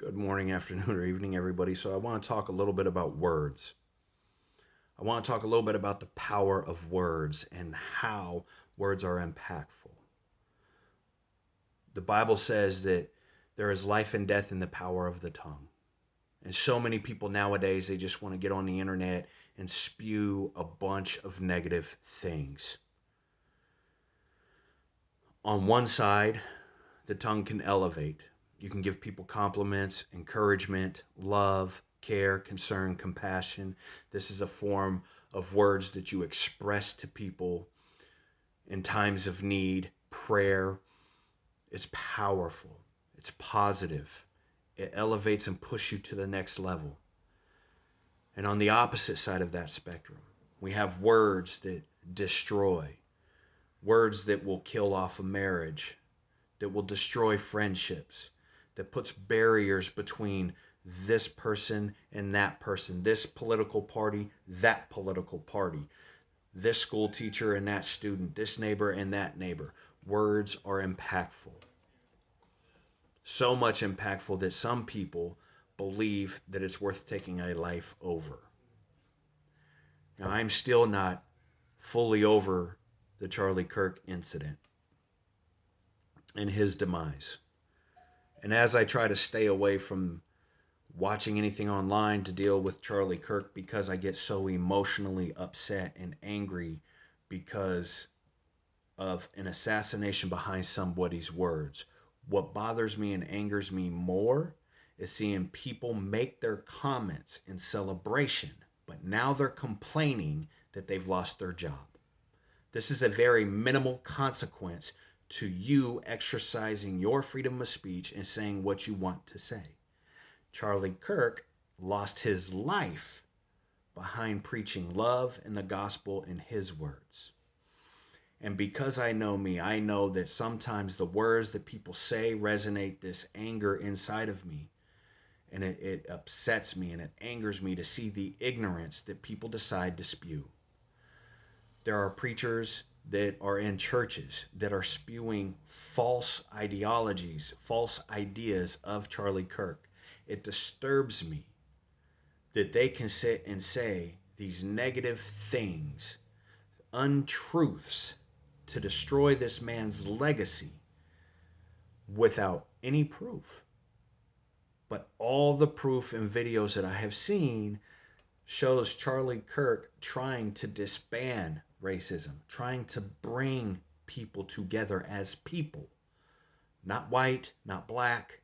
Good morning, afternoon, or evening, everybody. So, I want to talk a little bit about words. I want to talk a little bit about the power of words and how words are impactful. The Bible says that there is life and death in the power of the tongue. And so many people nowadays, they just want to get on the internet and spew a bunch of negative things. On one side, the tongue can elevate. You can give people compliments, encouragement, love, care, concern, compassion. This is a form of words that you express to people in times of need. Prayer is powerful, it's positive, it elevates and pushes you to the next level. And on the opposite side of that spectrum, we have words that destroy, words that will kill off a marriage, that will destroy friendships, that puts barriers between this person and that person, this political party, that political party, this school teacher and that student, this neighbor and that neighbor. Words are impactful. So much impactful that some people believe that it's worth taking a life over. Now, I'm still not fully over the Charlie Kirk incident and his demise. And as I try to stay away from watching anything online to deal with Charlie Kirk because I get so emotionally upset and angry because of an assassination behind somebody's words, what bothers me and angers me more is seeing people make their comments in celebration, but now they're complaining that they've lost their job. This is a very minimal consequence to you exercising your freedom of speech and saying what you want to say. Charlie Kirk lost his life behind preaching love and the gospel in his words. And because I know me, I know that sometimes the words that people say resonate this anger inside of me. And it upsets me and it angers me to see the ignorance that people decide to spew. There are preachers that are in churches that are spewing false ideologies, false ideas of Charlie Kirk. It disturbs me that they can sit and say these negative things, untruths, to destroy this man's legacy without any proof. But all the proof and videos that I have seen shows Charlie Kirk trying to disband racism, trying to bring people together as people. Not white, not black,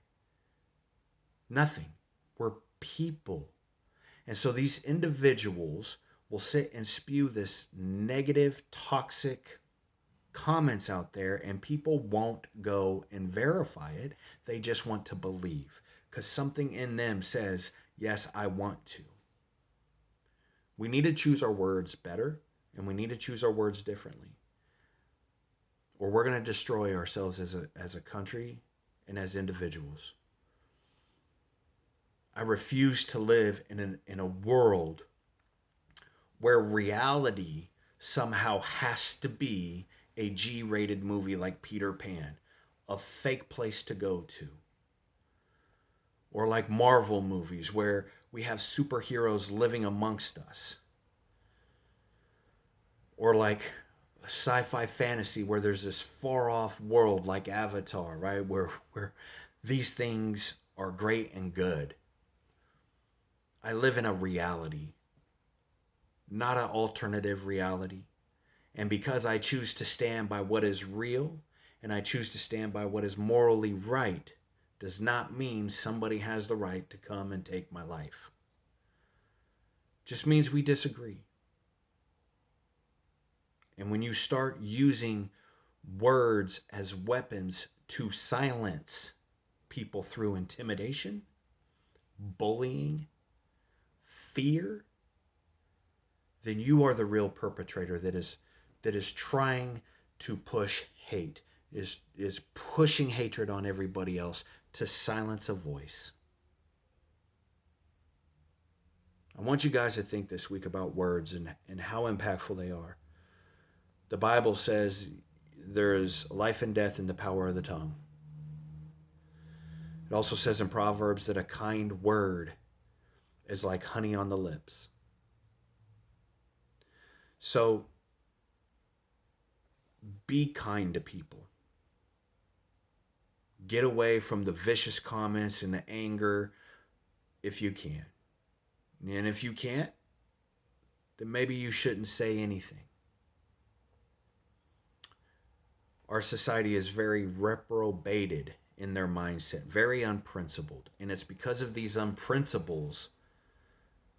nothing. We're people. And so these individuals will sit and spew this negative, toxic comments out there, and people won't go and verify it. They just want to believe because something in them says, yes, I want to. We need to choose our words better, and we need to choose our words differently, or we're going to destroy ourselves as a country and as individuals. I refuse to live in a world where reality somehow has to be a G-rated movie like Peter Pan, a fake place to go to. Or like Marvel movies where we have superheroes living amongst us. Or like a sci-fi fantasy where there's this far-off world like Avatar, right? Where these things are great and good. I live in a reality, not an alternative reality. And because I choose to stand by what is real and I choose to stand by what is morally right, does not mean somebody has the right to come and take my life. Just means we disagree. And when you start using words as weapons to silence people through intimidation, bullying, fear, then you are the real perpetrator that is trying to push hate, is pushing hatred on everybody else to silence a voice. I want you guys to think this week about words and how impactful they are. The Bible says there is life and death in the power of the tongue. It also says in Proverbs that a kind word is like honey on the lips. So be kind to people. Get away from the vicious comments and the anger if you can. And if you can't, then maybe you shouldn't say anything. Our society is very reprobated in their mindset, very unprincipled. And it's because of these unprinciples,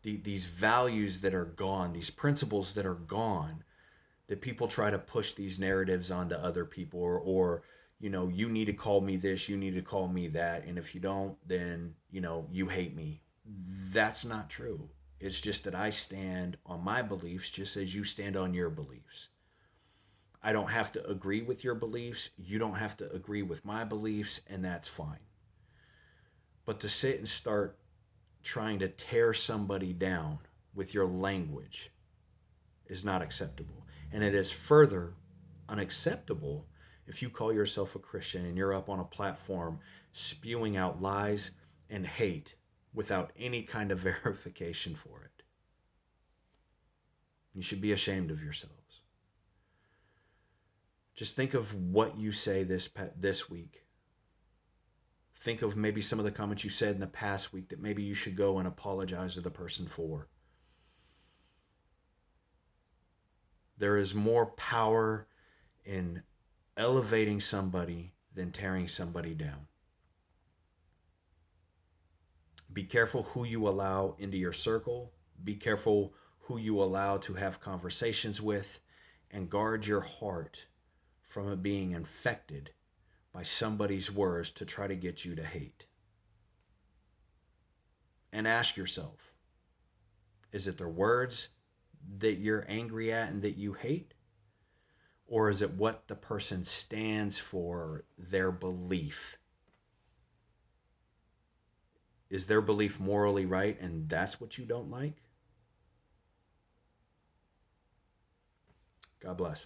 these values that are gone, these principles that are gone, that people try to push these narratives onto other people, or you need to call me this, you need to call me that, and if you don't, then you hate me. That's not true. It's just that I stand on my beliefs just as you stand on your beliefs. I don't have to agree with your beliefs, you don't have to agree with my beliefs, and that's fine. But to sit and start trying to tear somebody down with your language is not acceptable. And it is further unacceptable if you call yourself a Christian and you're up on a platform spewing out lies and hate without any kind of verification for it. You should be ashamed of yourselves. Just think of what you say this week. Think of maybe some of the comments you said in the past week that maybe you should go and apologize to the person for. There is more power in elevating somebody than tearing somebody down. Be careful who you allow into your circle. Be careful who you allow to have conversations with, and guard your heart from it being infected by somebody's words to try to get you to hate. And ask yourself, is it their words that you're angry at and that you hate? Or is it what the person stands for, their belief? Is their belief morally right and that's what you don't like? God bless.